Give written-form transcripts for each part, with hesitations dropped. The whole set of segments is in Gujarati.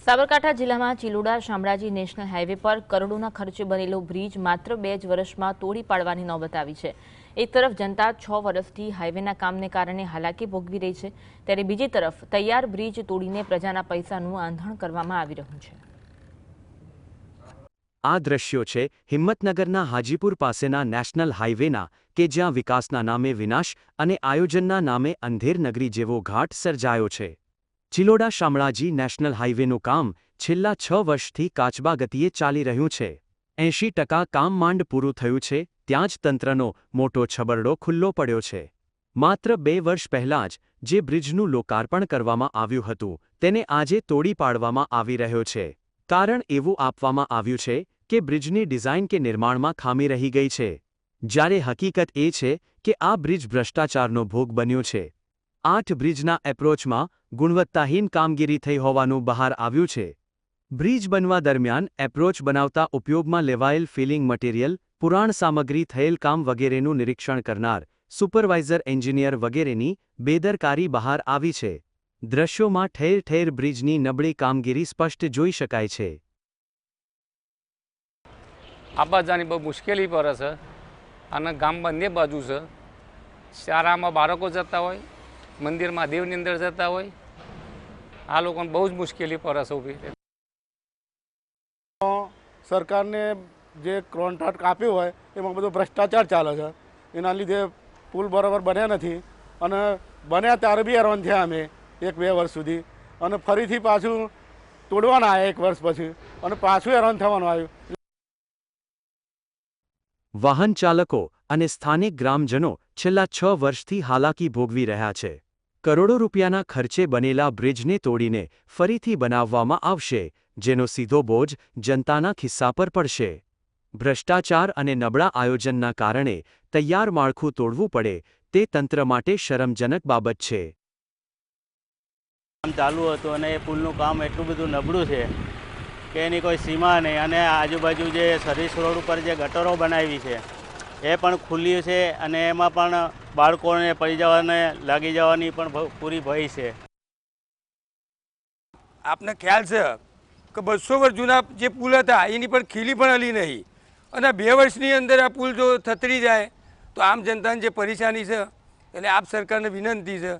સાબરકાંઠા જિલ્લામાં ચિલોડા શામળાજી નેશનલ હાઈવે પર કરોડોના ખર્ચે બનેલો બ્રિજ માત્ર 2 જ વર્ષમાં તોડી પાડવાની નોબત આવી છે। એક તરફ જનતા 6 વર્ષથી હાઈવેના કામને કારણે હાલાકી ભોગવી રહી છે, ત્યારે બીજી તરફ તૈયાર બ્રિજ તોડીને પ્રજાના પૈસાનું આંધણ કરવામાં આવી રહ્યું છે। આ દ્રશ્યો છે હિંમતનગરના હાજીપુર પાસેના નેશનલ હાઈવેના, કે જ્યાં વિકાસના નામે વિનાશ અને આયોજનના નામે અંધેર નગરી જેવો ઘાટ સર્જાયો છે। ચિલોડા શામળાજી નેશનલ હાઈવેનું કામ છેલ્લા 6 વર્ષથી કાચબા ગતિએ ચાલી રહ્યું છે। 80% કામ માંડ પૂરું થયું છે, ત્યાં જ તંત્રનો મોટો છબરડો ખુલ્લો પડ્યો છે। માત્ર 2 વર્ષ પહેલાં જ જે બ્રિજનું લોકાર્પણ કરવામાં આવ્યું હતું, તેને આજે તોડી પાડવામાં આવી રહ્યો છે। કારણ એવું આપવામાં આવ્યું છે કે બ્રિજની ડિઝાઇન કે નિર્માણમાં ખામી રહી ગઈ છે, જ્યારે હકીકત એ છે કે આ બ્રિજ ભ્રષ્ટાચારનો ભોગ બન્યો છે। 8 બ્રિજના એપ્રોચમાં ગુણવત્તાહીન કામગીરી થઈ હોવાનું બહાર આવ્યું છે। બ્રિજ બનવા દરમિયાન એપ્રોચ બનાવતા ઉપયોગમાં લેવાયેલ ફિલિંગ મટીરિયલ, પુરાણ સામગ્રી, થયેલ કામ વગેરેનું નિરીક્ષણ કરનાર સુપરવાઇઝર એન્જિનિયર વગેરેની બેદરકારી બહાર આવી છે। દ્રશ્યોમાં ઠેર ઠેર બ્રિજની નબળી કામગીરી સ્પષ્ટ જોઈ શકાય છે। આવવા જવાની બહુ મુશ્કેલી પડે છે અને ગામ બંને બાજુ છે। શાળામાં બાળકો જતા હોય, મંદિર મહાદેવની અંદર જતા હોય, આ લોકોને બહુ જ મુશ્કેલી પડે છે ઊભી। સરકારને જે કોન્ટ્રાક્ટ આપ્યો હોય એમાં બધો ભ્રષ્ટાચાર ચાલે છે, એના લીધે પુલ બરાબર બન્યા નથી અને બન્યા ત્યારે બી હેરાન થયા અમે 1-2 વર્ષ સુધી, અને ફરીથી પાછું તોડવાના આવ્યા 1 વર્ષ પછી અને પાછું હેરાન થવાનું આવ્યું। વાહન ચાલકો અને સ્થાનિક ગ્રામજનો છેલ્લા 6 વર્ષથી હાલાકી ભોગવી રહ્યા છે। કરોડો રૂપિયાના ખર્ચે બનેલા બ્રિજને તોડીને ફરીથી બનાવવામાં આવશે, જેનો સીધો બોજ જનતાના ખિસ્સા પર પડશે। ભ્રષ્ટાચાર અને નબળા આયોજનના કારણે તૈયાર માળખું તોડવું પડે તે તંત્ર માટે શરમજનક બાબત છે। કામ ચાલુ હતું અને એ પુલનું કામ એટલું બધું નબળું છે કે એની કોઈ સીમા નહીં, અને આજુબાજુ જે સર્વિસ રોડ ઉપર જે ગટરો બનાવી છે એ પણ ખુલ્લી છે અને એમાં પણ બાળકોને પડી જવાને લાગી જવાની પણ પૂરી ભય છે। આપને ખ્યાલ છે કે 200 વર્ષ જૂના જે પુલ હતા એની પણ ખીલી પણ હલી નહીં, અને 2 વર્ષની અંદર આ પુલ જો થતરી જાય તો આમ જનતાની જે પરેશાની છે એટલે આપ સરકારને વિનંતી છે।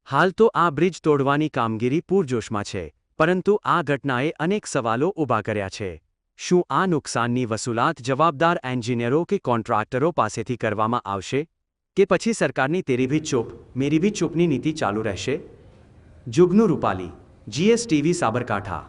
હાલ તો આ બ્રિજ તોડવાની કામગીરી પૂરજોશમાં છે, પરંતુ આ ઘટનાએ અનેક સવાલો ઊભા કર્યા છે। શું આ નુકસાનની વસૂલાત જવાબદાર એન્જિનિયરો કે કોન્ટ્રાક્ટરો પાસેથી કરવામાં આવશે, કે પછી સરકારની તેરી ભી ચૂપ મેરી ભી ચૂપની નીતિ ચાલુ રહેશે? જુગનુ રૂપાલી, GSTV સાબરકાંઠા।